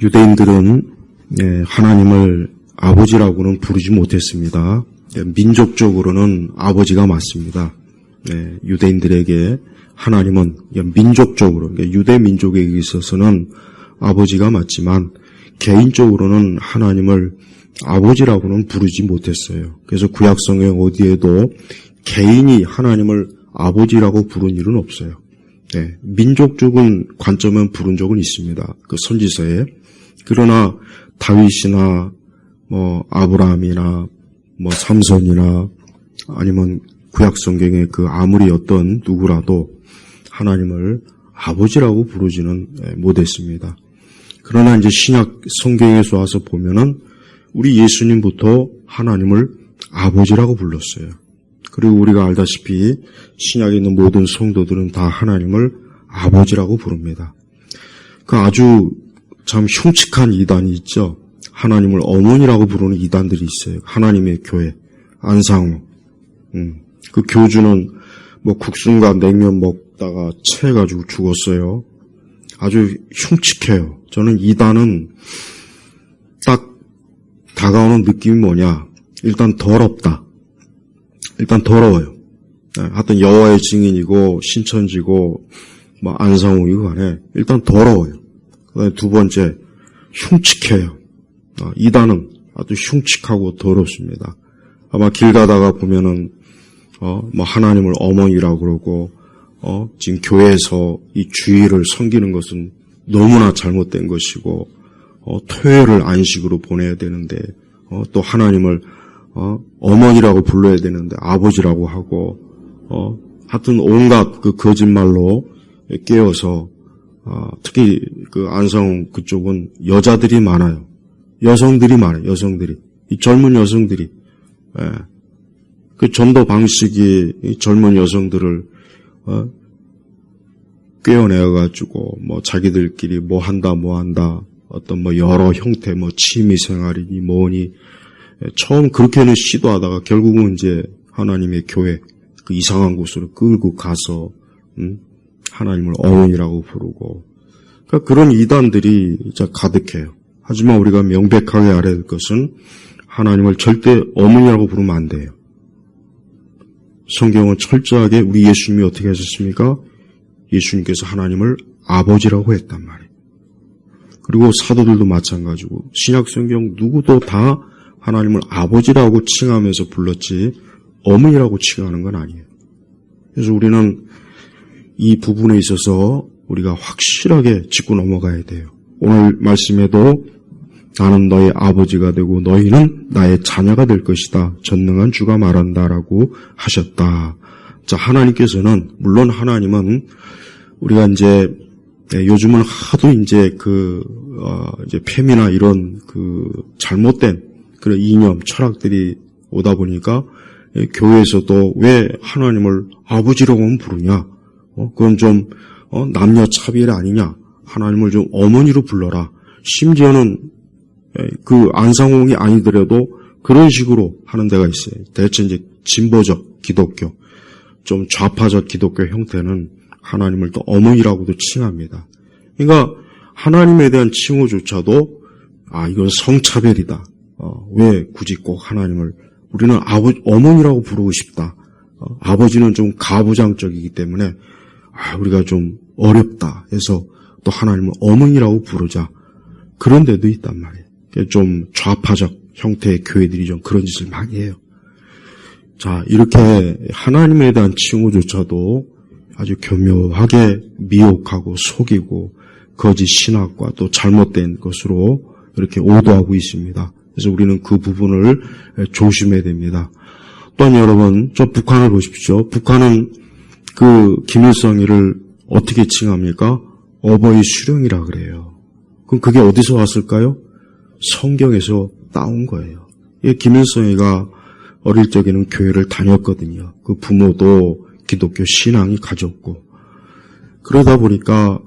유대인들은 하나님을 아버지라고는 부르지 못했습니다. 민족적으로는 아버지가 맞습니다. 유대인들에게 하나님은 민족적으로, 유대 민족에 있어서는 아버지가 맞지만 개인적으로는 하나님을 아버지라고는 부르지 못했어요. 그래서 구약성경 어디에도 개인이 하나님을 아버지라고 부른 일은 없어요. 민족적인 관점은 부른 적은 있습니다. 그 선지서에. 그러나 다윗이나 아브라함이나 삼손이나 아니면 구약성경에 그 아무리 어떤 누구라도 하나님을 아버지라고 부르지는 못했습니다. 그러나 이제 신약 성경에서 와서 보면은 우리 예수님부터 하나님을 아버지라고 불렀어요. 그리고 우리가 알다시피 신약에 있는 모든 성도들은 다 하나님을 아버지라고 부릅니다. 그 아주 참 흉측한 이단이 있죠. 하나님을 어머니라고 부르는 이단들이 있어요. 하나님의 교회, 안상우. 그 교주는 국순과 냉면 먹다가 체해가지고 죽었어요. 아주 흉측해요. 저는 이단은 딱 다가오는 느낌이 뭐냐. 일단 더럽다. 일단 더러워요. 하여튼 여호와의 증인이고 신천지고 안상우이고 간에 일단 더러워요. 그다음에 두 번째 흉측해요. 이단은 아주 흉측하고 더럽습니다. 아마 길 가다가 보면은 하나님을 어머니라고 그러고 지금 교회에서 이 주일을 섬기는 것은 너무나 잘못된 것이고 토요일을 안식으로 보내야 되는데 또 하나님을 어머니라고 불러야 되는데 아버지라고 하고 하여튼 온갖 그 거짓말로 깨어서 특히 그 안성 그쪽은 여자들이 많아요. 여성들이 많아요. 여성들이. 이 젊은 여성들이. 그 전도 방식이 이 젊은 여성들을 꿰어내어가지고 자기들끼리 뭐 한다 어떤 여러 형태 취미 생활이니 뭐니 처음 그렇게는 시도하다가 결국은 이제 하나님의 교회 그 이상한 곳으로 끌고 가서 하나님을 어머니라고 부르고 그러니까 그런 이단들이 진짜 가득해요. 하지만 우리가 명백하게 알아야 될 것은 하나님을 절대 어머니라고 부르면 안 돼요. 성경은 철저하게 우리 예수님이 어떻게 하셨습니까? 예수님께서 하나님을 아버지라고 했단 말이에요. 그리고 사도들도 마찬가지고 신약 성경 누구도 다 하나님을 아버지라고 칭하면서 불렀지 어머니라고 칭하는 건 아니에요. 그래서 우리는 이 부분에 있어서 우리가 확실하게 짚고 넘어가야 돼요. 오늘 말씀에도 나는 너의 아버지가 되고 너희는 나의 자녀가 될 것이다. 전능한 주가 말한다라고 하셨다. 자, 하나님께서는 물론 하나님은 우리가 이제 요즘은 하도 이제 이제 폐미나 이런 잘못된 그런 이념, 철학들이 오다 보니까 교회에서도 왜 하나님을 아버지라고만 부르냐? 그건 좀 남녀 차별 아니냐? 하나님을 좀 어머니로 불러라. 심지어는 그 안상홍이 아니더라도 그런 식으로 하는 데가 있어요. 대체 이제 진보적 기독교, 좀 좌파적 기독교 형태는 하나님을 또 어머니라고도 칭합니다. 그러니까 하나님에 대한 칭호조차도 이건 성차별이다. 왜 굳이 꼭 하나님을 우리는 어머니라고 부르고 싶다. 아버지는 좀 가부장적이기 때문에 우리가 좀 어렵다 해서 또 하나님을 어머니라고 부르자. 그런 데도 있단 말이에요. 좀 좌파적 형태의 교회들이 좀 그런 짓을 많이 해요. 자, 이렇게 하나님에 대한 칭호조차도 아주 교묘하게 미혹하고 속이고 거짓 신학과 또 잘못된 것으로 이렇게 오도하고 있습니다. 그래서 우리는 그 부분을 조심해야 됩니다. 또한 여러분, 저 북한을 보십시오. 북한은 그 김일성이를 어떻게 칭합니까? 어버이 수령이라 그래요. 그럼 그게 어디서 왔을까요? 성경에서 따온 거예요. 김일성이가 어릴 적에는 교회를 다녔거든요. 그 부모도 기독교 신앙이 가졌고 그러다 보니까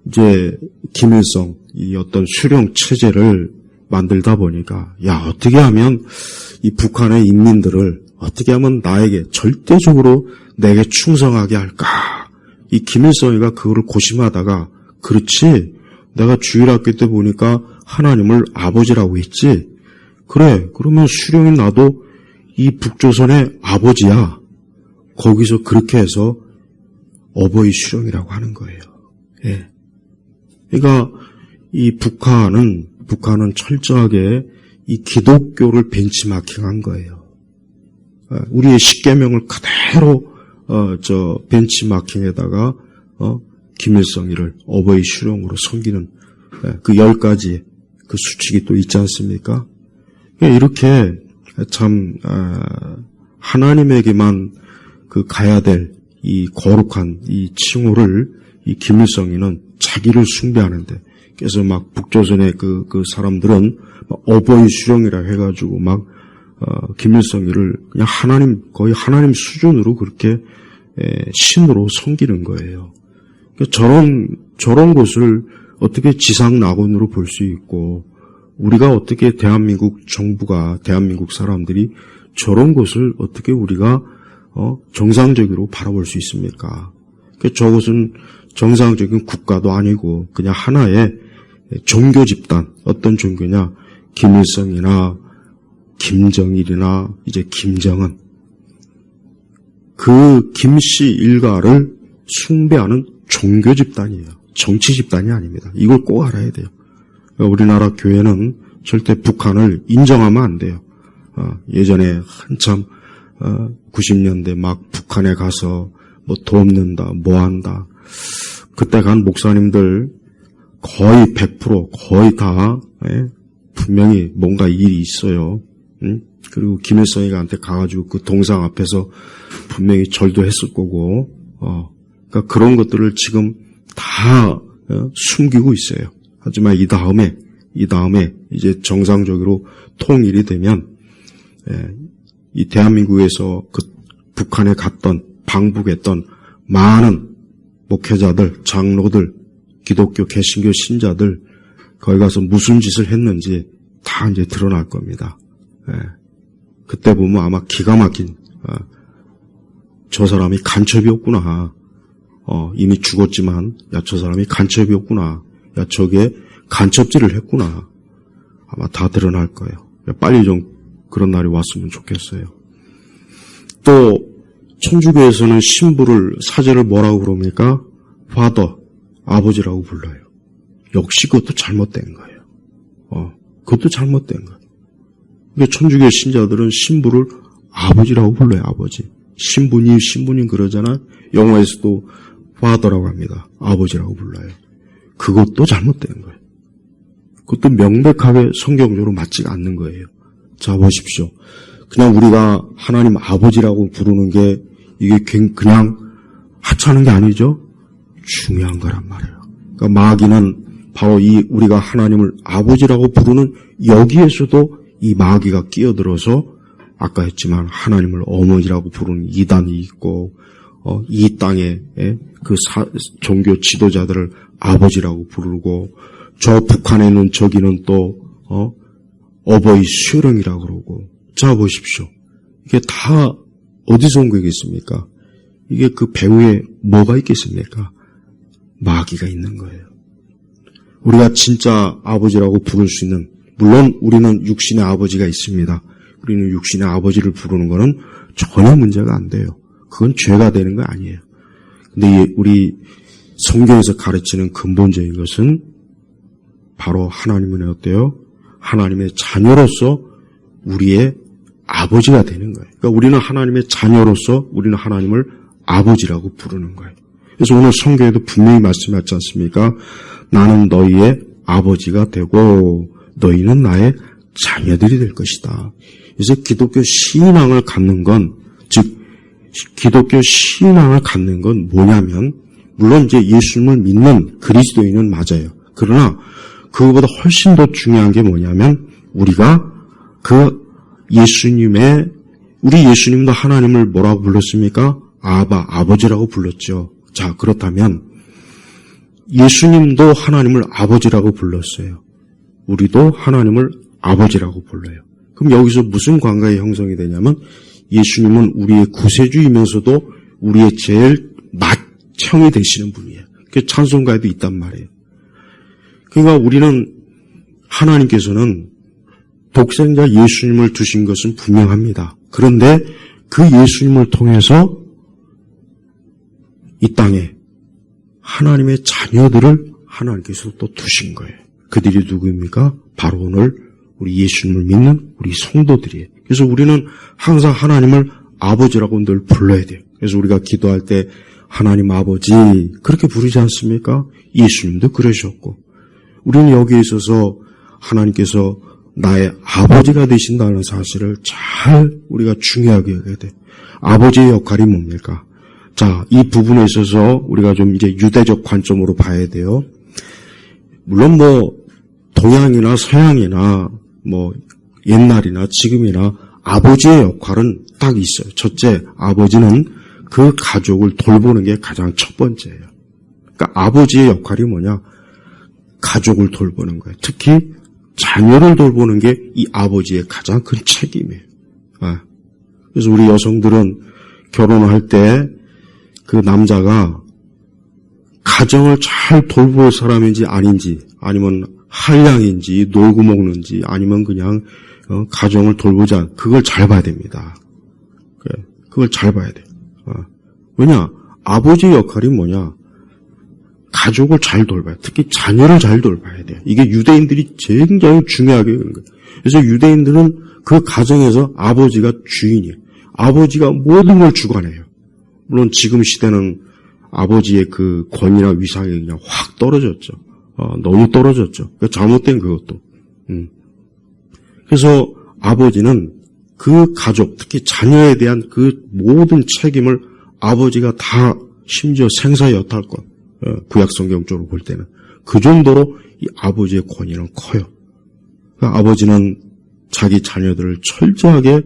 이제 김일성 이 어떤 수령 체제를 만들다 보니까 어떻게 하면 이 북한의 인민들을 어떻게 하면 나에게 절대적으로 내게 충성하게 할까? 이 김일성이가 그거를 고심하다가 그렇지 내가 주일학교 때 보니까 하나님을 아버지라고 했지. 그래, 그러면 수령인 나도 이 북조선의 아버지야. 거기서 그렇게 해서 어버이 수령이라고 하는 거예요. 예. 그러니까 이 북한은 철저하게 이 기독교를 벤치마킹한 거예요. 우리의 십계명을 그대로 벤치마킹에다가 김일성이를 어버이 수령으로 섬기는 그 10가지 그 수칙이 또 있지 않습니까? 이렇게 참 하나님에게만 그 가야 될 이 거룩한 이 칭호를 이 김일성이는 자기를 숭배하는데, 그래서 막 북조선의 그 사람들은 어버이 수령이라 해가지고 막 김일성이를 그냥 거의 하나님 수준으로 그렇게 신으로 섬기는 거예요. 저런 것을 어떻게 지상 낙원으로 볼 수 있고, 우리가 어떻게 대한민국 정부가, 대한민국 사람들이 저런 것을 어떻게 우리가 정상적으로 바라볼 수 있습니까? 저것은 정상적인 국가도 아니고 그냥 하나의 종교 집단, 어떤 종교냐, 김일성이나 김정일이나 이제 김정은, 그 김씨 일가를 숭배하는 종교 집단이에요. 정치 집단이 아닙니다. 이걸 꼭 알아야 돼요. 우리나라 교회는 절대 북한을 인정하면 안 돼요. 예전에 한참 90년대 막 북한에 가서 뭐 돕는다, 뭐 한다. 그때 간 목사님들 거의 100% 거의 다 분명히 뭔가 일이 있어요. 그리고 김일성이한테 가가지고 그 동상 앞에서 분명히 절도 했을 거고, 그러니까 그런 것들을 지금 다 숨기고 있어요. 하지만 이 다음에 이제 정상적으로 통일이 되면 이 대한민국에서 그 북한에 갔던, 방북했던 많은 목회자들, 장로들, 기독교 개신교 신자들 거기 가서 무슨 짓을 했는지 다 이제 드러날 겁니다. 그때 보면 아마 기가 막힌, 저 사람이 간첩이었구나. 이미 죽었지만, 야, 저 사람이 간첩이었구나. 야, 저게 간첩질을 했구나. 아마 다 드러날 거예요. 빨리 좀 그런 날이 왔으면 좋겠어요. 또 천주교에서는 신부를, 사제를 뭐라고 부릅니까? Father, 아버지라고 불러요. 역시 그것도 잘못된 거예요. 그것도 잘못된 거예요. 그러니까 천주교 신자들은 신부를 아버지라고 불러요. 아버지. 신부님 그러잖아. 영어에서도 Father라고 합니다. 아버지라고 불러요. 그것도 잘못된 거예요. 그것도 명백하게 성경적으로 맞지가 않는 거예요. 자, 보십시오. 그냥 우리가 하나님 아버지라고 부르는 게 이게 그냥 하찮은 게 아니죠. 중요한 거란 말이에요. 그러니까 마귀는 바로 이 우리가 하나님을 아버지라고 부르는 여기에서도 이 마귀가 끼어들어서 아까 했지만 하나님을 어머니라고 부르는 이단이 있고, 이 땅에 그 종교 지도자들을 아버지라고 부르고, 저 북한에 있는 저기는 또 어버이 수령이라고 그러고. 자, 보십시오. 이게 다 어디서 온 거겠습니까? 이게 그 배후에 뭐가 있겠습니까? 마귀가 있는 거예요. 우리가 진짜 아버지라고 부를 수 있는, 물론 우리는 육신의 아버지가 있습니다. 우리는 육신의 아버지를 부르는 거는 전혀 문제가 안 돼요. 그건 죄가 되는 거 아니에요. 근데 우리 성경에서 가르치는 근본적인 것은 바로 하나님은 어때요? 하나님의 자녀로서 우리의 아버지가 되는 거예요. 그러니까 우리는 하나님의 자녀로서 우리는 하나님을 아버지라고 부르는 거예요. 그래서 오늘 성경에도 분명히 말씀하지 않습니까? 나는 너희의 아버지가 되고 너희는 나의 자녀들이 될 것이다. 그래서 기독교 신앙을 갖는 건, 즉 기독교 신앙을 갖는 건 뭐냐면, 물론 이제 예수님을 믿는 그리스도인은 맞아요. 그러나 그거보다 훨씬 더 중요한 게 뭐냐면, 우리가 그 우리 예수님도 하나님을 뭐라고 불렀습니까? 아버지라고 불렀죠. 자, 그렇다면 예수님도 하나님을 아버지라고 불렀어요. 우리도 하나님을 아버지라고 불러요. 그럼 여기서 무슨 관계가 형성이 되냐면, 예수님은 우리의 구세주이면서도 우리의 제일 맏형이 되시는 분이에요. 그 찬송가에도 있단 말이에요. 그러니까 우리는 하나님께서는 독생자 예수님을 두신 것은 분명합니다. 그런데 그 예수님을 통해서 이 땅에 하나님의 자녀들을 하나님께서 또 두신 거예요. 그들이 누구입니까? 바로 오늘 우리 예수님을 믿는 우리 성도들이에요. 그래서 우리는 항상 하나님을 아버지라고 늘 불러야 돼요. 그래서 우리가 기도할 때 하나님 아버지 그렇게 부르지 않습니까? 예수님도 그러셨고 우리는 여기에 있어서 하나님께서 나의 아버지가 되신다는 사실을 잘 우리가 중요하게 여겨야 돼요. 아버지의 역할이 뭡니까? 자, 이 부분에 있어서 우리가 좀 이제 유대적 관점으로 봐야 돼요. 물론 동양이나 서양이나 옛날이나 지금이나 아버지의 역할은 딱 있어요. 첫째, 아버지는 그 가족을 돌보는 게 가장 첫 번째예요. 그러니까 아버지의 역할이 뭐냐? 가족을 돌보는 거예요. 특히 자녀를 돌보는 게 이 아버지의 가장 큰 책임이에요. 그래서 우리 여성들은 결혼할 때 그 남자가 가정을 잘 돌볼 사람인지 아닌지, 아니면 한량인지, 놀고 먹는지, 아니면 그냥 가정을 돌보자, 그걸 잘 봐야 됩니다. 그걸 잘 봐야 돼요. 왜냐? 아버지의 역할이 뭐냐? 가족을 잘 돌봐야, 특히 자녀를 잘 돌봐야 돼요. 이게 유대인들이 굉장히 중요하게 그런 거예요. 그래서 유대인들은 그 가정에서 아버지가 주인이에요. 아버지가 모든 걸 주관해요. 물론 지금 시대는 아버지의 그 권위나 위상이 그냥 확 떨어졌죠. 너무 떨어졌죠. 그러니까 잘못된 그것도. 그래서 아버지는 그 가족, 특히 자녀에 대한 그 모든 책임을 아버지가 다 심지어 생사 여탈권, 구약 성경적으로 볼 때는 그 정도로 이 아버지의 권위는 커요. 그러니까 아버지는 자기 자녀들을 철저하게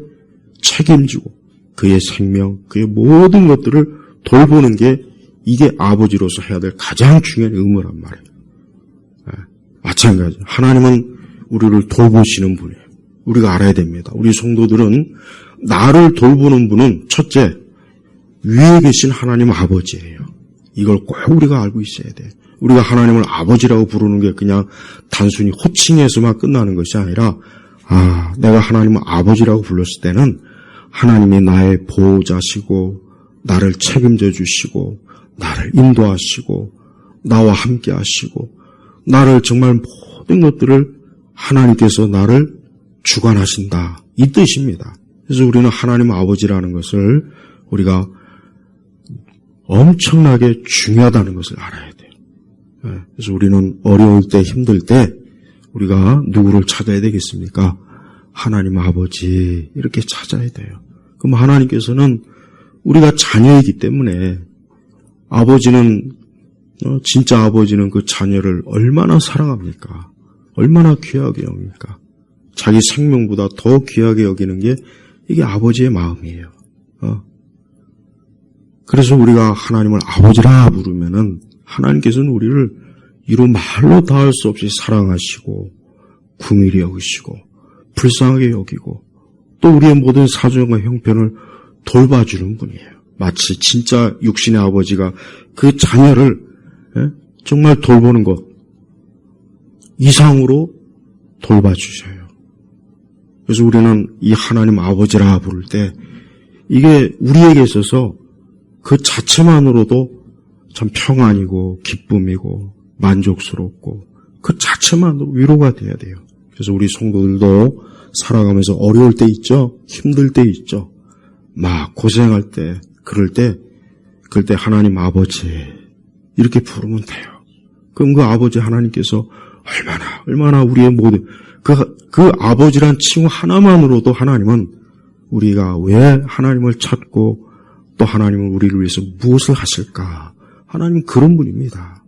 책임지고 그의 생명, 그의 모든 것들을 돌보는 게 이게 아버지로서 해야 될 가장 중요한 의무란 말이에요. 마찬가지. 하나님은 우리를 돌보시는 분이에요. 우리가 알아야 됩니다. 우리 성도들은 나를 돌보는 분은 첫째, 위에 계신 하나님 아버지예요. 이걸 꼭 우리가 알고 있어야 돼. 우리가 하나님을 아버지라고 부르는 게 그냥 단순히 호칭에서만 끝나는 것이 아니라 내가 하나님을 아버지라고 불렀을 때는 하나님이 나의 보호자시고 나를 책임져 주시고 나를 인도하시고 나와 함께 하시고 나를 정말 모든 것들을 하나님께서 나를 주관하신다. 이 뜻입니다. 그래서 우리는 하나님 아버지라는 것을 우리가 엄청나게 중요하다는 것을 알아야 돼요. 그래서 우리는 어려울 때 힘들 때 우리가 누구를 찾아야 되겠습니까? 하나님 아버지 이렇게 찾아야 돼요. 그럼 하나님께서는 우리가 자녀이기 때문에 아버지는 진짜 아버지는 그 자녀를 얼마나 사랑합니까? 얼마나 귀하게 여깁니까? 자기 생명보다 더 귀하게 여기는 게 이게 아버지의 마음이에요. 그래서 우리가 하나님을 아버지라 부르면은 하나님께서는 우리를 이루 말로 다할 수 없이 사랑하시고 긍휼히 여기시고 불쌍하게 여기고 또 우리의 모든 사정과 형편을 돌봐주는 분이에요. 마치 진짜 육신의 아버지가 그 자녀를 정말 돌보는 것 이상으로 돌봐주셔요. 그래서 우리는 이 하나님 아버지라 부를 때 이게 우리에게 있어서 그 자체만으로도 참 평안이고 기쁨이고 만족스럽고 그 자체만으로 위로가 돼야 돼요. 그래서 우리 성도들도 살아가면서 어려울 때 있죠. 힘들 때 있죠. 막 고생할 때 그럴 때 하나님 아버지 이렇게 부르면 돼요. 그럼 그 아버지 하나님께서 얼마나 우리의 모든 그 아버지란 칭호 하나만으로도 하나님은 우리가 왜 하나님을 찾고 또 하나님은 우리를 위해서 무엇을 하실까? 하나님은 그런 분입니다.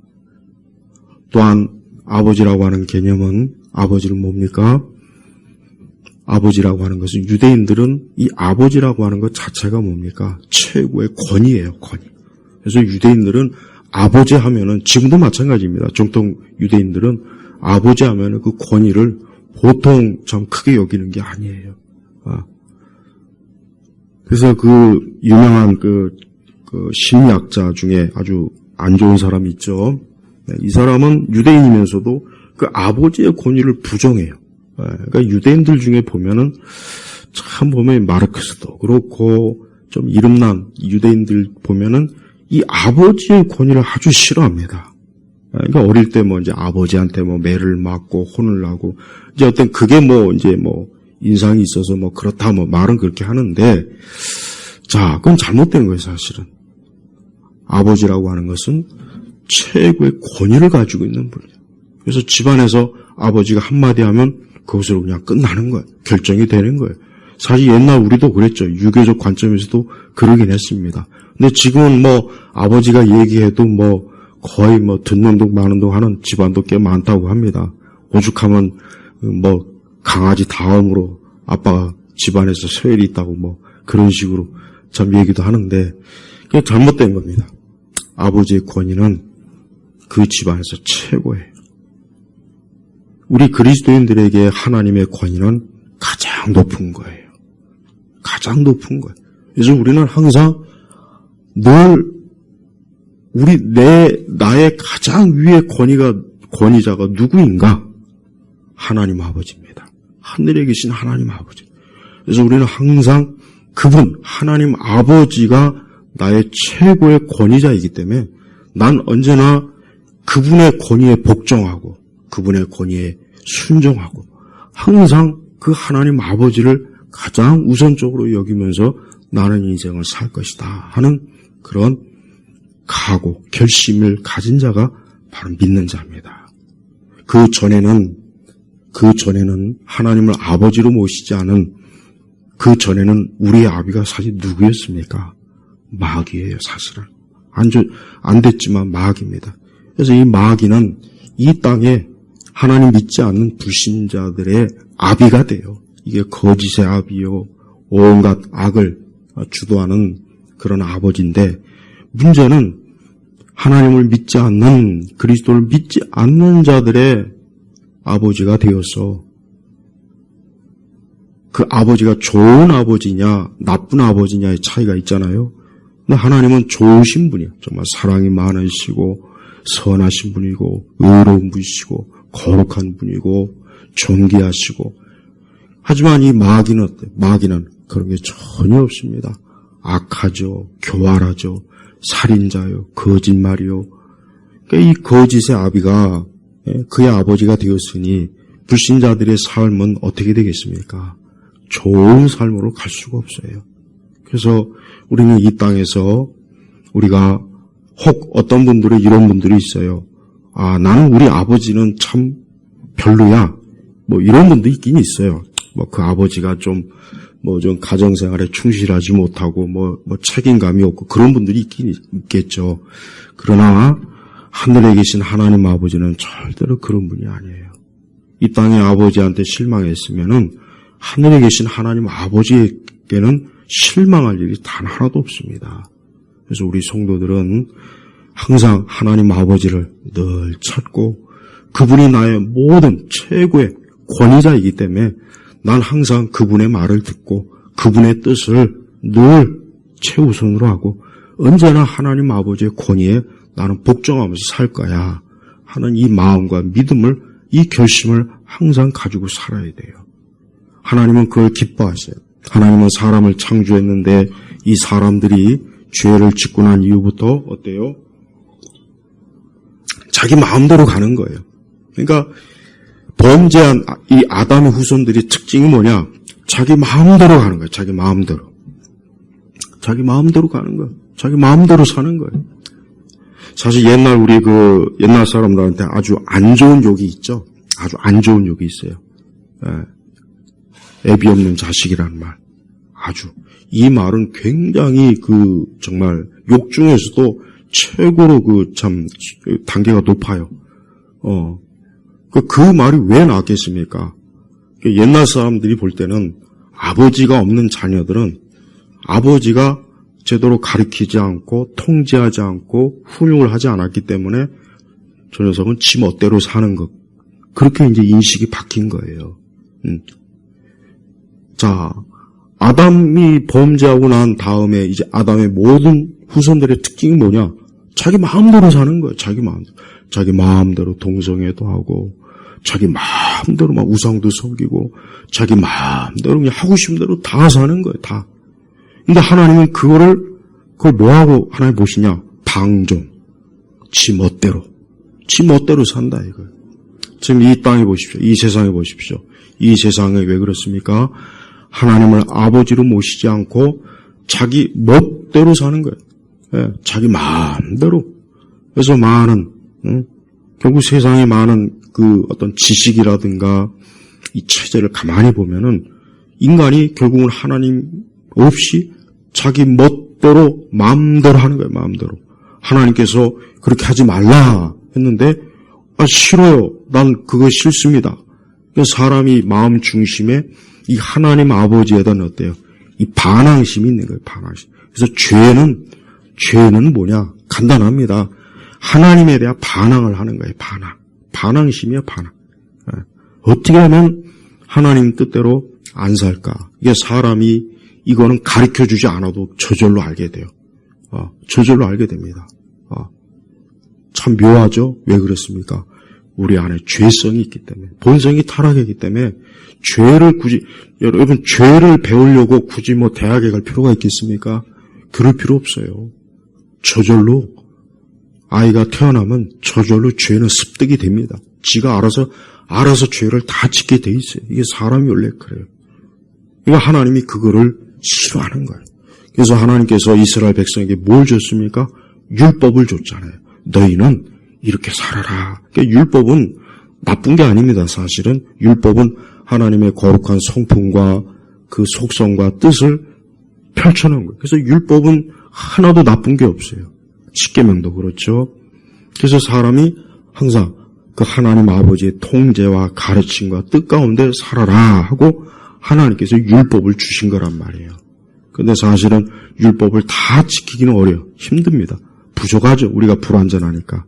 또한 아버지라고 하는 개념은 아버지는 뭡니까? 아버지라고 하는 것은 유대인들은 이 아버지라고 하는 것 자체가 뭡니까? 최고의 권위예요, 권위. 그래서 유대인들은 아버지 하면은 지금도 마찬가지입니다. 정통 유대인들은 아버지 하면은 그 권위를 보통 참 크게 여기는 게 아니에요. 그래서 그 유명한 그 심리학자 중에 아주 안 좋은 사람이 있죠. 이 사람은 유대인이면서도 그 아버지의 권위를 부정해요. 그러니까 유대인들 중에 보면은 참 보면 마르크스도 그렇고 좀 이름난 유대인들 보면은 이 아버지의 권위를 아주 싫어합니다. 그러니까 어릴 때 뭐 이제 아버지한테 뭐 매를 맞고 혼을 나고 이제 어떤 그게 뭐 이제 뭐 인상이 있어서 뭐 그렇다 뭐 말은 그렇게 하는데 자, 그건 잘못된 거예요, 사실은. 아버지라고 하는 것은 최고의 권위를 가지고 있는 분이에요. 그래서 집안에서 아버지가 한마디 하면 그것으로 그냥 끝나는 거예요. 결정이 되는 거예요. 사실 옛날 우리도 그랬죠. 유교적 관점에서도 그러긴 했습니다. 근데 지금은 뭐 아버지가 얘기해도 뭐 거의 뭐 듣는 둥 마는 둥 하는 집안도 꽤 많다고 합니다. 오죽하면 뭐 강아지 다음으로 아빠가 집안에서 서열이 있다고 뭐 그런 식으로 참 얘기도 하는데 그게 잘못된 겁니다. 아버지의 권위는 그 집안에서 최고예요. 우리 그리스도인들에게 하나님의 권위는 가장 높은 거예요. 가장 높은 거예요. 그래서 우리는 항상 늘 나의 가장 위의 권위자가 누구인가? 하나님 아버지입니다. 하늘에 계신 하나님 아버지. 그래서 우리는 항상 그분, 하나님 아버지가 나의 최고의 권위자이기 때문에 난 언제나 그분의 권위에 복종하고 그분의 권위에 순종하고 항상 그 하나님 아버지를 가장 우선적으로 여기면서 나는 인생을 살 것이다 하는 그런 각오, 결심을 가진 자가 바로 믿는 자입니다. 그 전에는 하나님을 아버지로 모시지 않은 그 전에는 우리의 아비가 사실 누구였습니까? 마귀예요, 사실은. 안 됐지만 마귀입니다. 그래서 이 마귀는 이 땅에 하나님 믿지 않는 불신자들의 아비가 돼요. 이게 거짓의 아비요, 온갖 악을 주도하는 그런 아버지인데 문제는 하나님을 믿지 않는 그리스도를 믿지 않는 자들의 아버지가 되어서 그 아버지가 좋은 아버지냐 나쁜 아버지냐의 차이가 있잖아요. 근데 하나님은 좋으신 분이에요. 정말 사랑이 많으시고 선하신 분이고 의로운 분이시고 거룩한 분이고 존귀하시고 하지만 이 마귀는 어때요? 마귀는 그런 게 전혀 없습니다. 악하죠. 교활하죠. 살인자요. 거짓말이요. 그러니까 이 거짓의 아비가 그의 아버지가 되었으니 불신자들의 삶은 어떻게 되겠습니까? 좋은 삶으로 갈 수가 없어요. 그래서 우리는 이 땅에서 우리가 혹 어떤 분들은 이런 분들이 있어요. 아, 나는 우리 아버지는 참 별로야. 뭐 이런 분도 있긴 있어요. 뭐 그 아버지가 좀 가정생활에 충실하지 못하고 뭐 책임감이 없고 그런 분들이 있긴 있겠죠. 그러나 하늘에 계신 하나님 아버지는 절대로 그런 분이 아니에요. 이 땅의 아버지한테 실망했으면은 하늘에 계신 하나님 아버지에게는 실망할 일이 단 하나도 없습니다. 그래서 우리 성도들은 항상 하나님 아버지를 늘 찾고 그분이 나의 모든 최고의 권위자이기 때문에 난 항상 그분의 말을 듣고 그분의 뜻을 늘 최우선으로 하고 언제나 하나님 아버지의 권위에 나는 복종하면서 살 거야 하는 이 마음과 믿음을 이 결심을 항상 가지고 살아야 돼요. 하나님은 그걸 기뻐하세요. 하나님은 사람을 창조했는데 이 사람들이 죄를 짓고 난 이후부터 어때요? 자기 마음대로 가는 거예요. 그러니까 범죄한 이 아담의 후손들의 특징이 뭐냐? 자기 마음대로 가는 거예요. 자기 마음대로. 자기 마음대로 가는 거예요. 자기 마음대로 사는 거예요. 사실 옛날 사람들한테 아주 안 좋은 욕이 있죠. 아주 안 좋은 욕이 있어요. 애비 없는 자식이라는 말. 아주. 이 말은 굉장히 정말 욕 중에서도 최고로 단계가 높아요. 그 말이 왜 나왔겠습니까? 옛날 사람들이 볼 때는 아버지가 없는 자녀들은 아버지가 제대로 가르치지 않고 통제하지 않고 훈육을 하지 않았기 때문에 저 녀석은 지 멋대로 사는 것. 그렇게 이제 인식이 바뀐 거예요. 자, 아담이 범죄하고 난 다음에 이제 아담의 모든 후손들의 특징이 뭐냐? 자기 마음대로 사는 거예요. 자기 마음대로 동성애도 하고 자기 마음대로 막 우상도 섬기고 자기 마음대로 그냥 하고 싶은 대로 다 사는 거예요. 다. 근데 하나님은 그걸 뭐하고 하나님 보시냐? 방종. 지 멋대로 산다 이거예요. 지금 이 땅에 보십시오. 이 세상에 보십시오. 이 세상에 왜 그렇습니까? 하나님을 아버지로 모시지 않고 자기 멋대로 사는 거예요. 예, 자기 마음대로. 그래서 많은 결국 세상에 많은 그 어떤 지식이라든가 이 체제를 가만히 보면은 인간이 결국은 하나님 없이 자기 멋대로 마음대로 하는 거예요. 마음대로. 하나님께서 그렇게 하지 말라 했는데 싫어요. 난 그거 싫습니다. 사람이 마음 중심에 이 하나님 아버지에다는 어때요? 이 반항심이 있는 거예요. 반항심. 그래서 죄는 뭐냐? 간단합니다. 하나님에 대한 반항을 하는 거예요. 반항심이야, 반항. 어떻게 하면 하나님 뜻대로 안 살까? 이게 사람이 이거는 가르쳐주지 않아도 저절로 알게 돼요. 저절로 알게 됩니다. 참 묘하죠? 왜 그렇습니까? 우리 안에 죄성이 있기 때문에, 본성이 타락했기 때문에 여러분 죄를 배우려고 굳이 대학에 갈 필요가 있겠습니까? 그럴 필요 없어요. 저절로 아이가 태어나면 저절로 죄는 습득이 됩니다. 지가 알아서 죄를 다 짓게 돼 있어요. 이게 사람이 원래 그래요. 이거 하나님이 그거를 싫어하는 거예요. 그래서 하나님께서 이스라엘 백성에게 뭘 줬습니까? 율법을 줬잖아요. 너희는 이렇게 살아라. 그러니까 율법은 나쁜 게 아닙니다. 사실은 율법은 하나님의 거룩한 성품과 그 속성과 뜻을 펼쳐놓은 거예요. 그래서 율법은 하나도 나쁜 게 없어요. 십계명도 그렇죠. 그래서 사람이 항상 그 하나님 아버지의 통제와 가르침과 뜻 가운데 살아라 하고 하나님께서 율법을 주신 거란 말이에요. 근데 사실은 율법을 다 지키기는 어려워요. 힘듭니다. 부족하죠. 우리가 불완전하니까.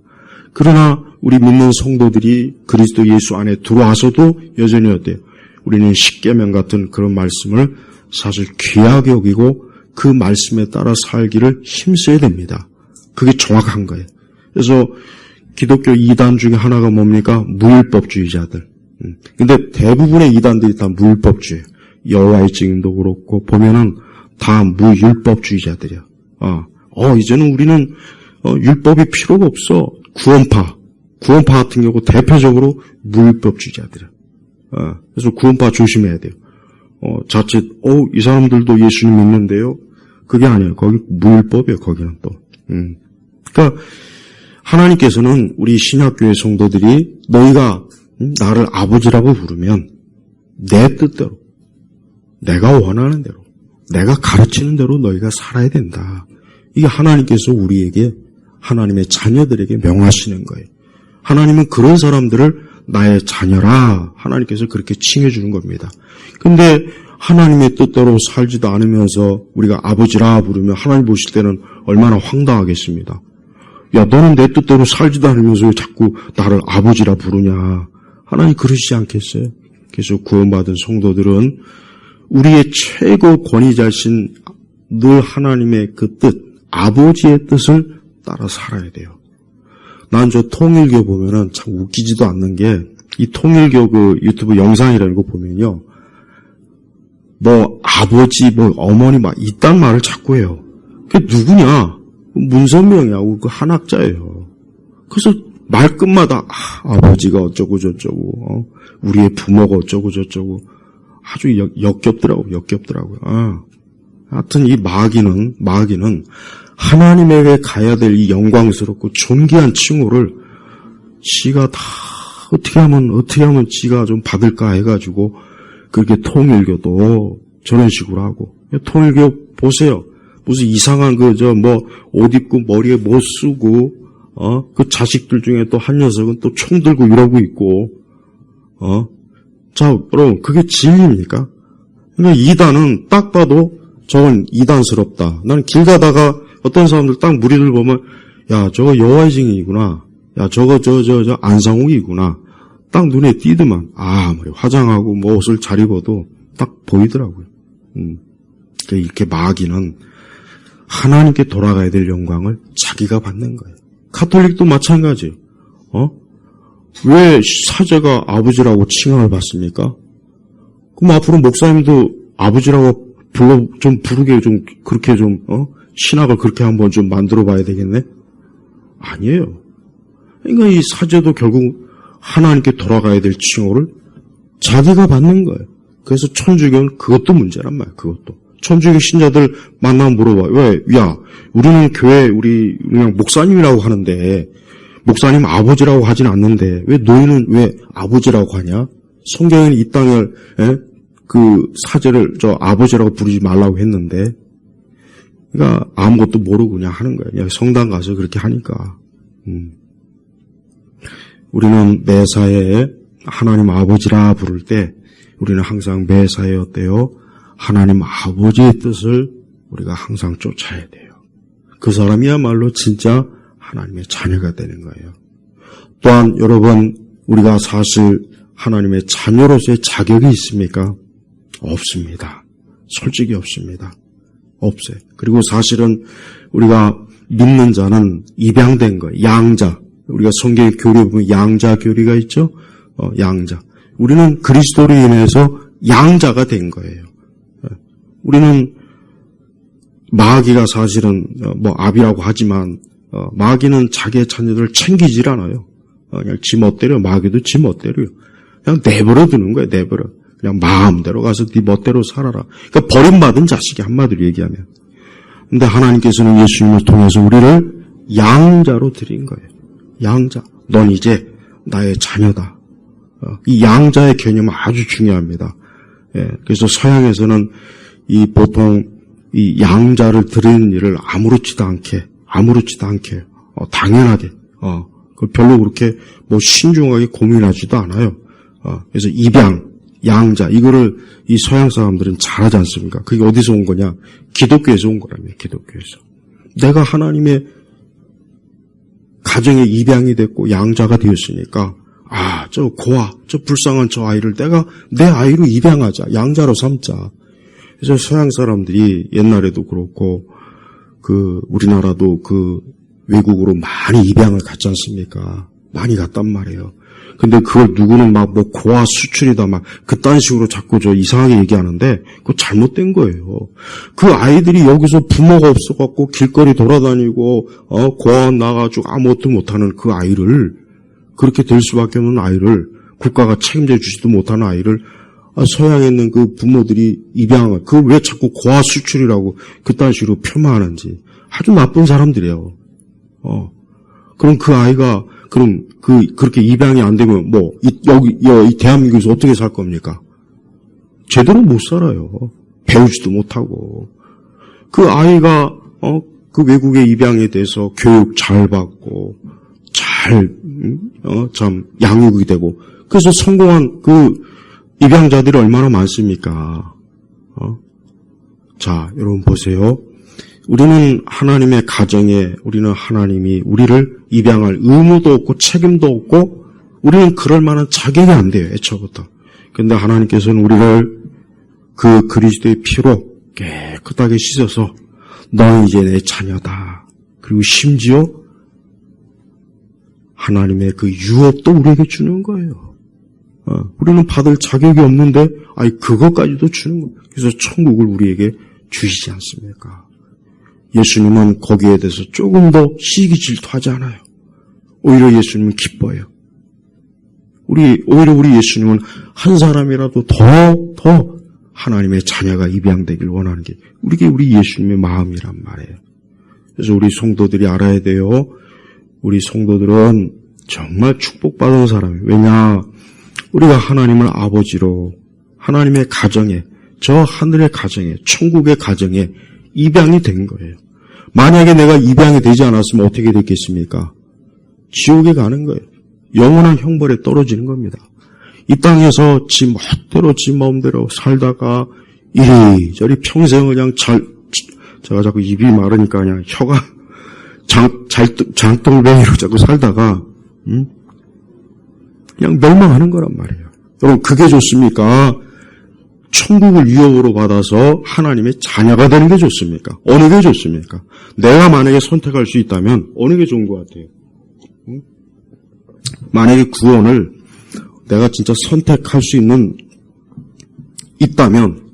그러나 우리 믿는 성도들이 그리스도 예수 안에 들어와서도 여전히 어때요? 우리는 십계명 같은 그런 말씀을 사실 귀하게 여기고 그 말씀에 따라 살기를 힘써야 됩니다. 그게 정확한 거예요. 그래서 기독교 이단 중에 하나가 뭡니까? 무율법주의자들. 근데 대부분의 이단들이 다 무율법주의예요. 여호와의 증인도 그렇고 보면은 다 무율법주의자들이야. 이제는 우리는 율법이 필요가 없어. 구원파 같은 경우 대표적으로 무율법주의자들이야. 그래서 구원파 조심해야 돼요. 자칫 이 사람들도 예수님 믿는데요. 그게 아니에요. 거기 무율법이에요. 거기는 또. 그러니까 하나님께서는 우리 신약교회 성도들이 너희가 나를 아버지라고 부르면 내 뜻대로, 내가 원하는 대로, 내가 가르치는 대로 너희가 살아야 된다. 이게 하나님께서 우리에게, 하나님의 자녀들에게 명하시는 거예요. 하나님은 그런 사람들을 나의 자녀라 하나님께서 그렇게 칭해주는 겁니다. 근데 하나님의 뜻대로 살지도 않으면서 우리가 아버지라 부르면 하나님 보실 때는 얼마나 황당하겠습니다. 야, 너는 내 뜻대로 살지도 않으면서 왜 자꾸 나를 아버지라 부르냐. 하나님 그러시지 않겠어요? 그래서 구원받은 성도들은 우리의 최고 권위자신 늘 하나님의 그 뜻, 아버지의 뜻을 따라 살아야 돼요. 난 저 통일교 보면은 참 웃기지도 않는 게, 이 통일교 그 유튜브 영상이라는 거 보면요. 아버지, 어머니 이딴 말을 자꾸 해요. 그게 누구냐? 문선명이하고 그 한학자예요. 그래서 말끝마다, 아버지가 어쩌고저쩌고, 우리의 부모가 어쩌고저쩌고, 아주 역겹더라고요. 하여튼 이 마귀는 하나님에게 가야 될 이 영광스럽고 존귀한 칭호를 지가 다 어떻게 하면 지가 좀 받을까 해가지고 그렇게 통일교도 저런 식으로 하고. 통일교 보세요. 무슨 이상한 옷 입고 머리에 못 쓰고, 그 자식들 중에 또 한 녀석은 또 총 들고 이러고 있고, 자, 여러분, 그게 진리입니까? 그러니까 이단은 딱 봐도 저건 이단스럽다. 나는 길 가다가 어떤 사람들 딱 무리들 보면, 야, 저거 여호와의 증인이구나. 야, 저거 안상욱이구나. 딱 눈에 띄더만. 아무리 화장하고 옷을 잘 입어도 딱 보이더라고요. 이렇게 마귀는 하나님께 돌아가야 될 영광을 자기가 받는 거예요. 가톨릭도 마찬가지예요. 왜 사제가 아버지라고 칭함을 받습니까? 그럼 앞으로 목사님도 아버지라고 부르게 좀, 그렇게 좀, 신학을 그렇게 한번 좀 만들어 봐야 되겠네? 아니에요. 그러니까 이 사제도 결국 하나님께 돌아가야 될 칭호를 자기가 받는 거예요. 그래서 천주교는 그것도 문제란 말이에요, 그것도. 천주교 신자들 만나면 물어봐요. 왜? 야, 우리는 교회, 우리 그냥 목사님이라고 하는데, 목사님 아버지라고 하진 않는데, 왜 너희는 왜 아버지라고 하냐? 성경에는 이 땅을, 그 사제를 아버지라고 부르지 말라고 했는데, 그러니까 아무것도 모르고 그냥 하는 거예요. 그냥 성당 가서 그렇게 하니까. 우리는 매사에 하나님 아버지라 부를 때, 우리는 항상 매사에 어때요? 하나님 아버지의 뜻을 우리가 항상 쫓아야 돼요. 그 사람이야말로 진짜 하나님의 자녀가 되는 거예요. 또한 여러분, 우리가 사실 하나님의 자녀로서의 자격이 있습니까? 없습니다. 솔직히 없습니다. 없어요. 그리고 사실은 우리가 믿는 자는 입양된 거예요. 양자. 우리가 성경의 교리에 보면 양자 교리가 있죠? 양자. 우리는 그리스도로 인해서 양자가 된 거예요. 우리는 마귀가 사실은 아비라고 하지만 마귀는 자기의 자녀들을 챙기질 않아요. 그냥 지 멋대로, 마귀도 지 멋대로요. 그냥 내버려 두는 거예요. 내버려. 그냥 마음대로 가서 네 멋대로 살아라. 그러니까 버림받은 자식이 한마디로 얘기하면. 근데 하나님께서는 예수님을 통해서 우리를 양자로 드린 거예요. 양자. 넌 이제 나의 자녀다. 이 양자의 개념은 아주 중요합니다. 그래서 서양에서는 보통 이 양자를 드리는 일을 아무렇지도 않게 당연하게 별로 그렇게 신중하게 고민하지도 않아요. 그래서 입양, 양자 이거를 이 서양 사람들은 잘하지 않습니까? 그게 어디서 온 거냐? 기독교에서 온 거라며. 기독교에서. 내가 하나님의 가정에 입양이 됐고 양자가 되었으니까 저 고아, 저 불쌍한 저 아이를 내가 내 아이로 입양하자. 양자로 삼자. 그래서 서양 사람들이 옛날에도 그렇고 우리나라도 외국으로 많이 입양을 갔지 않습니까? 많이 갔단 말이에요. 근데 그걸 누구는 고아 수출이다 그딴 식으로 자꾸 이상하게 얘기하는데 그거 잘못된 거예요. 그 아이들이 여기서 부모가 없어갖고 길거리 돌아다니고 고아원 나가지고 아무것도 못하는 그 아이를 그렇게 될 수밖에 없는 아이를 국가가 책임져 주지도 못하는 아이를 서양에 있는 그 부모들이 입양을 그걸 왜 자꾸 고아 수출이라고 그딴 식으로 폄하하는지 아주 나쁜 사람들이에요. 그럼 그 아이가 그렇게 입양이 안 되면 이 대한민국에서 어떻게 살 겁니까? 제대로 못 살아요. 배우지도 못하고. 그 아이가 그 외국에 입양에 대해서 교육 잘 받고 참 양육이 되고 그래서 성공한 그 입양자들이 얼마나 많습니까? 자, 여러분 보세요. 우리는 하나님의 가정에 우리는 하나님이 우리를 입양할 의무도 없고 책임도 없고 우리는 그럴 만한 자격이 안 돼요. 애초부터. 그런데 하나님께서는 우리를 그 그리스도의 피로 깨끗하게 씻어서 너는 이제 내 자녀다. 그리고 심지어 하나님의 그 유업도 우리에게 주는 거예요. 우리는 받을 자격이 없는데 그것까지도 주는 거예요. 그래서 천국을 우리에게 주시지 않습니까? 예수님은 거기에 대해서 조금 더 시기 질투하지 않아요. 오히려 예수님은 기뻐요. 오히려 우리 예수님은 한 사람이라도 더 하나님의 자녀가 입양되길 원하는 게 우리 예수님의 마음이란 말이에요. 그래서 우리 성도들이 알아야 돼요. 우리 성도들은 정말 축복받은 사람이에요. 왜냐? 우리가 하나님을 아버지로 하나님의 가정에 저 하늘의 가정에 천국의 가정에 입양이 된 거예요. 만약에 내가 입양이 되지 않았으면 어떻게 됐겠습니까? 지옥에 가는 거예요. 영원한 형벌에 떨어지는 겁니다. 이 땅에서 지 멋대로 지 마음대로 살다가 이리저리 평생을 그냥 제가 자꾸 입이 마르니까 그냥 혀가 장똥뱅이로 자꾸 살다가 그냥 멸망하는 거란 말이에요. 여러분 그게 좋습니까? 천국을 유업으로 받아서 하나님의 자녀가 되는 게 좋습니까? 어느 게 좋습니까? 내가 만약에 선택할 수 있다면 어느 게 좋은 것 같아요? 만약에 구원을 내가 진짜 선택할 수 있다면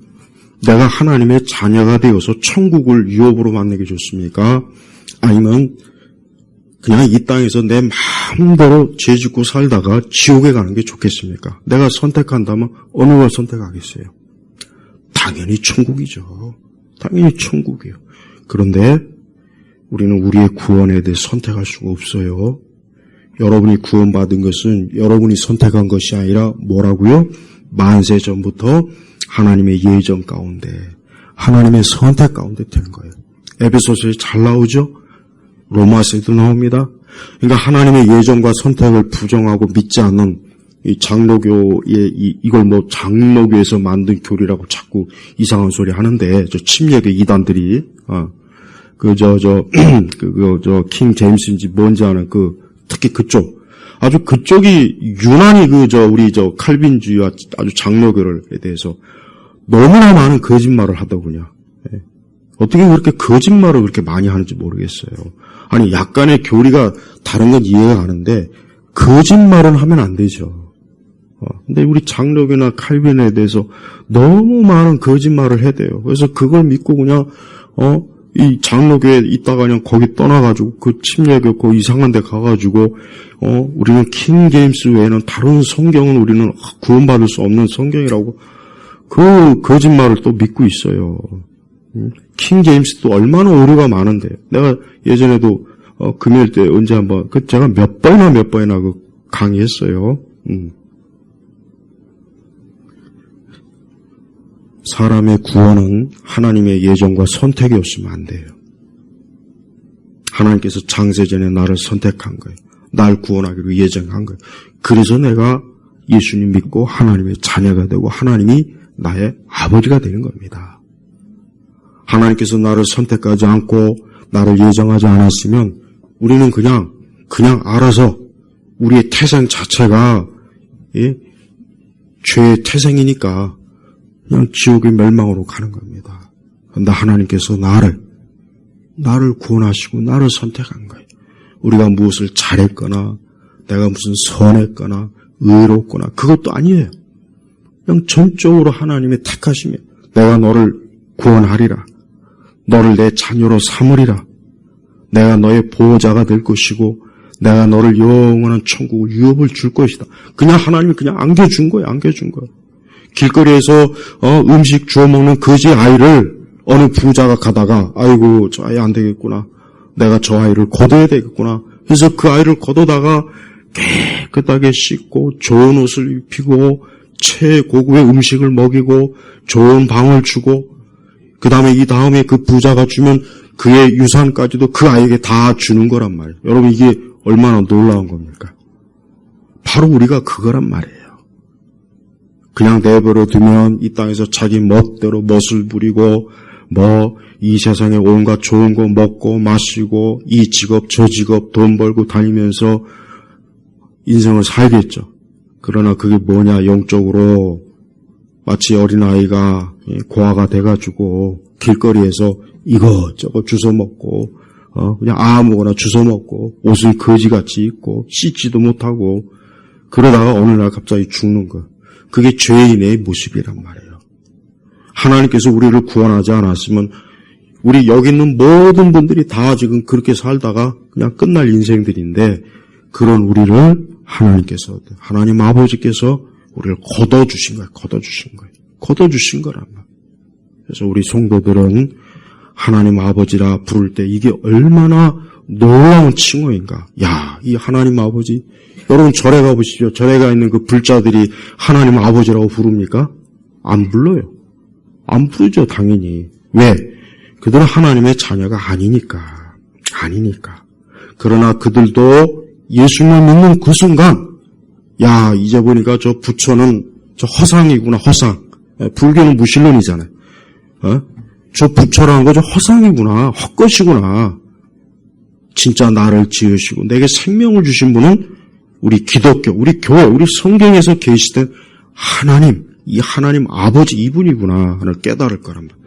내가 하나님의 자녀가 되어서 천국을 유업으로 만나게 좋습니까? 아니면 그냥 이 땅에서 내 마음대로 죄 짓고 살다가 지옥에 가는 게 좋겠습니까? 내가 선택한다면 어느 걸 선택하겠어요? 당연히 천국이죠. 당연히 천국이에요. 그런데 우리는 우리의 구원에 대해 선택할 수가 없어요. 여러분이 구원받은 것은 여러분이 선택한 것이 아니라 뭐라고요? 만세 전부터 하나님의 예정 가운데, 하나님의 선택 가운데 된 거예요. 에베소서에 잘 나오죠? 로마서에도 나옵니다. 그러니까 하나님의 예정과 선택을 부정하고 믿지 않는 이 장로교의 이걸 장로교에서 만든 교리라고 자꾸 이상한 소리 하는데, 저 침례교 이단들이 킹 제임스인지 뭔지 아는 특히 그쪽 아주 그쪽이 유난히 우리 칼빈주의와 아주 장로교에 대해서 너무나 많은 거짓말을 하더군요. 예. 어떻게 그렇게 거짓말을 그렇게 많이 하는지 모르겠어요. 아니 약간의 교리가 다른 건 이해가 가는데 거짓말은 하면 안 되죠. 근데 우리 장로교나 칼빈에 대해서 너무 많은 거짓말을 해대요. 그래서 그걸 믿고 그냥 이 장로교에 있다가 그냥 거기 떠나가지고 그 침례교 그 이상한 데 가가지고 우리는 킹 제임스 외에는 다른 성경은 우리는 구원받을 수 없는 성경이라고 그 거짓말을 또 믿고 있어요. 킹 제임스도 얼마나 오류가 많은데 내가 예전에도 금요일 때 언제 한번 제가 몇 번이나 강의했어요. 사람의 구원은 하나님의 예정과 선택이 없으면 안 돼요. 하나님께서 창세전에 나를 선택한 거예요. 날 구원하기로 예정한 거예요. 그래서 내가 예수님 믿고 하나님의 자녀가 되고 하나님이 나의 아버지가 되는 겁니다. 하나님께서 나를 선택하지 않고 나를 예정하지 않았으면 우리는 그냥 알아서 우리의 태생 자체가 죄의 태생이니까 그냥 지옥의 멸망으로 가는 겁니다. 그런데 하나님께서 나를 구원하시고 나를 선택한 거예요. 우리가 무엇을 잘했거나 내가 무슨 선했거나 의롭거나 그것도 아니에요. 그냥 전적으로 하나님의 택하심이에요. 내가 너를 구원하리라. 너를 내 자녀로 삼으리라. 내가 너의 보호자가 될 것이고 내가 너를 영원한 천국을 유업을 줄 것이다. 그냥 하나님이 그냥 안겨준 거예요. 길거리에서 음식 주워 먹는 거지 아이를 어느 부자가 가다가 아이고 저 아이 안 되겠구나. 내가 저 아이를 거둬야 되겠구나. 그래서 그 아이를 거둬다가 깨끗하게 씻고 좋은 옷을 입히고 최고급의 음식을 먹이고 좋은 방을 주고 그 다음에 그 부자가 주면 그의 유산까지도 그 아이에게 다 주는 거란 말이에요. 여러분 이게 얼마나 놀라운 겁니까? 바로 우리가 그거란 말이에요. 그냥 내버려 두면 이 땅에서 자기 멋대로 멋을 부리고 이 세상에 온갖 좋은 거 먹고 마시고 이 직업 저 직업 돈 벌고 다니면서 인생을 살겠죠. 그러나 그게 뭐냐 영적으로 마치 어린아이가 고아가 돼가지고 길거리에서 이것저것 주워 먹고 그냥 아무거나 주워 먹고 옷을 거지같이 입고 씻지도 못하고 그러다가 어느 날 갑자기 죽는 거. 그게 죄인의 모습이란 말이에요. 하나님께서 우리를 구원하지 않았으면 우리 여기 있는 모든 분들이 다 지금 그렇게 살다가 그냥 끝날 인생들인데 그런 우리를 하나님 아버지께서 우리를 걷어주신 거예요. 걷어주신 거란 말이에요. 그래서 우리 성도들은 하나님 아버지라 부를 때 이게 얼마나 놀라운 칭호인가. 야, 이 하나님 아버지. 여러분 절에 가보시죠. 절에 가 있는 그 불자들이 하나님 아버지라고 부릅니까? 안 불러요. 안 부르죠, 당연히. 왜? 그들은 하나님의 자녀가 아니니까. 그러나 그들도 예수님을 믿는 그 순간, 야, 이제 보니까 저 부처는 저 허상이구나, 허상. 불교는 무신론이잖아요. 저 부처라는 거 저 허상이구나, 헛것이구나. 진짜 나를 지으시고 내게 생명을 주신 분은 우리 기독교, 우리 교회, 우리 성경에서 계시던 하나님, 이 하나님 아버지 이분이구나 하는 깨달을 거란 말이에요.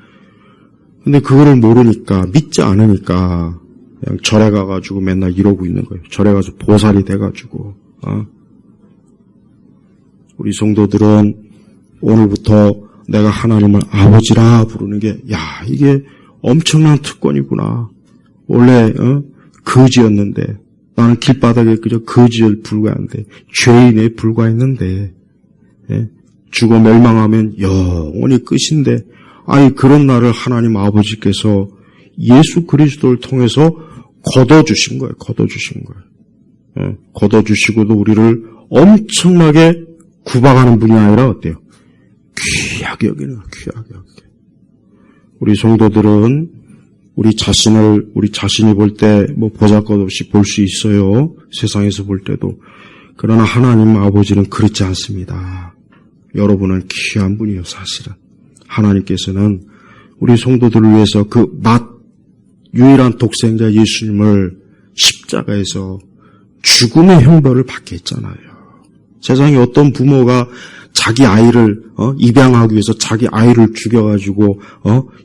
근데 그거를 모르니까, 믿지 않으니까 그냥 절에 가가지고 맨날 이러고 있는 거예요. 절에 가서 보살이 돼가지고 우리 성도들은 오늘부터 내가 하나님을 아버지라 부르는 게, 이게 엄청난 특권이구나. 원래 거지였는데, 나는 길바닥에 그저 거지에 불과한데, 죄인에 불과했는데, 죽어 멸망하면 영원히 끝인데, 그런 나를 하나님 아버지께서 예수 그리스도를 통해서 걷어주신 거예요. 걷어주시고도 우리를 엄청나게 구박하는 분이 아니라 어때요? 귀하게 여기는 거예요. 귀하게 여기게. 우리 성도들은 우리 자신이 볼 때 보잘것없이 볼 수 있어요. 세상에서 볼 때도. 그러나 하나님 아버지는 그렇지 않습니다. 여러분은 귀한 분이에요, 사실은. 하나님께서는 우리 성도들을 위해서 유일한 독생자 예수님을 십자가에서 죽음의 형벌을 받게 했잖아요. 세상에 어떤 부모가 자기 아이를 입양하기 위해서 자기 아이를 죽여가지고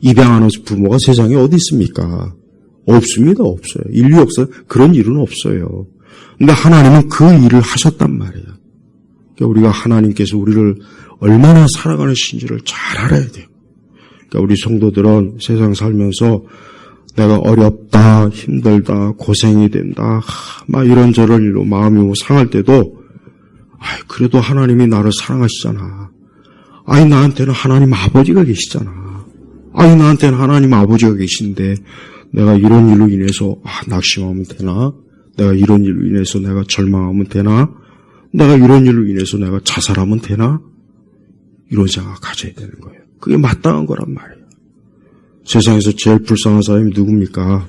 입양하는 부모가 세상에 어디 있습니까? 없습니다. 없어요. 인류 역사 그런 일은 없어요. 근데 하나님은 그 일을 하셨단 말이에요. 그러니까 우리가 하나님께서 우리를 얼마나 사랑하시는지를 잘 알아야 돼요. 그러니까 우리 성도들은 세상 살면서 내가 어렵다, 힘들다, 고생이 된다, 이런저런 일로 마음이 상할 때도 그래도 하나님이 나를 사랑하시잖아. 나한테는 하나님 아버지가 계시잖아. 나한테는 하나님 아버지가 계신데 내가 이런 일로 인해서 낙심하면 되나? 내가 이런 일로 인해서 내가 절망하면 되나? 내가 이런 일로 인해서 내가 자살하면 되나? 이런 생각 가져야 되는 거예요. 그게 마땅한 거란 말이에요. 세상에서 제일 불쌍한 사람이 누굽니까?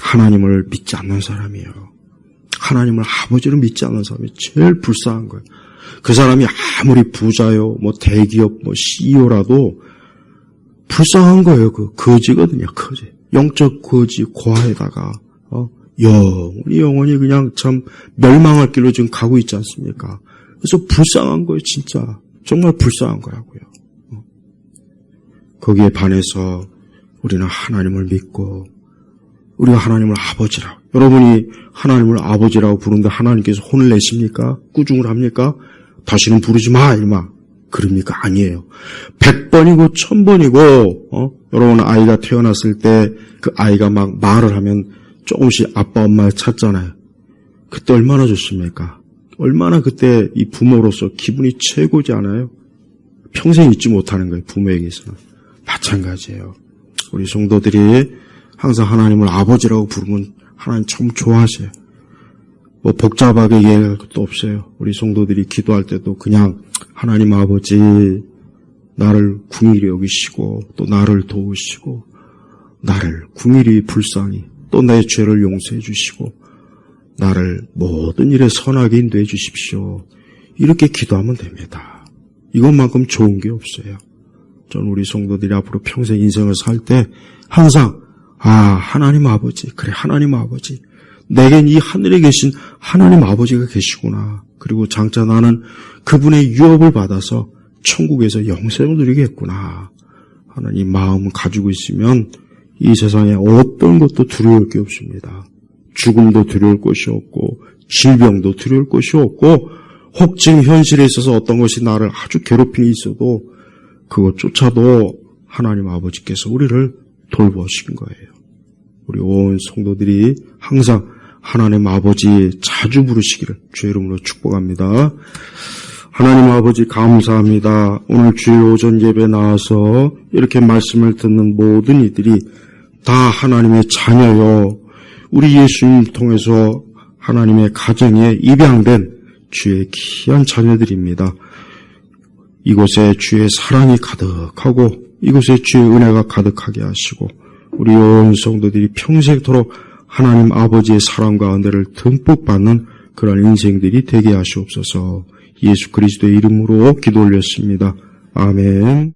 하나님을 믿지 않는 사람이에요. 하나님을 아버지를 믿지 않는 사람이 제일 불쌍한 거예요. 그 사람이 아무리 부자요, 대기업, CEO라도 불쌍한 거예요. 거지거든요, 거지. 영적 거지, 고아에다가, 영원히 그냥 참 멸망할 길로 지금 가고 있지 않습니까? 그래서 불쌍한 거예요, 진짜. 정말 불쌍한 거라고요. 거기에 반해서 우리는 하나님을 믿고, 우리가 하나님을 아버지라고. 여러분이 하나님을 아버지라고 부르는데 하나님께서 혼을 내십니까? 꾸중을 합니까? 다시는 부르지 마, 이마. 그럽니까? 아니에요. 100번이고 1000번이고, 여러분 아이가 태어났을 때 그 아이가 막 말을 하면 조금씩 아빠, 엄마를 찾잖아요. 그때 얼마나 좋습니까? 얼마나 그때 이 부모로서 기분이 최고지 않아요? 평생 잊지 못하는 거예요, 부모에게서는. 마찬가지예요. 우리 성도들이 항상 하나님을 아버지라고 부르면 하나님 참 좋아하세요. 복잡하게 이해할 것도 없어요. 우리 성도들이 기도할 때도 그냥 하나님 아버지, 나를 궁일이 여기시고 또 나를 도우시고 나를 궁일이 불쌍히 또 내 죄를 용서해 주시고 나를 모든 일에 선하게 인도해 주십시오. 이렇게 기도하면 됩니다. 이것만큼 좋은 게 없어요. 저는 우리 성도들이 앞으로 평생 인생을 살 때 항상 하나님 아버지, 그래 하나님 아버지, 내겐 이 하늘에 계신 하나님 아버지가 계시구나. 그리고 장차 나는 그분의 유업을 받아서 천국에서 영생을 누리겠구나. 하나님 마음을 가지고 있으면 이 세상에 어떤 것도 두려울 게 없습니다. 죽음도 두려울 것이 없고 질병도 두려울 것이 없고 혹 지금 현실에 있어서 어떤 것이 나를 아주 괴롭힘이 있어도 그것조차도 하나님 아버지께서 우리를 돌보신 거예요. 우리 온 성도들이 항상 하나님 아버지 자주 부르시기를 주의 이름으로 축복합니다. 하나님 아버지 감사합니다. 오늘 주일 오전 예배 나와서 이렇게 말씀을 듣는 모든 이들이 다 하나님의 자녀요. 우리 예수님 통해서 하나님의 가정에 입양된 주의 귀한 자녀들입니다. 이곳에 주의 사랑이 가득하고 이곳에 주의 은혜가 가득하게 하시고 우리 온 성도들이 평생토록 하나님 아버지의 사랑과 은혜를 듬뿍 받는 그런 인생들이 되게 하시옵소서. 예수 그리스도의 이름으로 기도 올렸습니다. 아멘.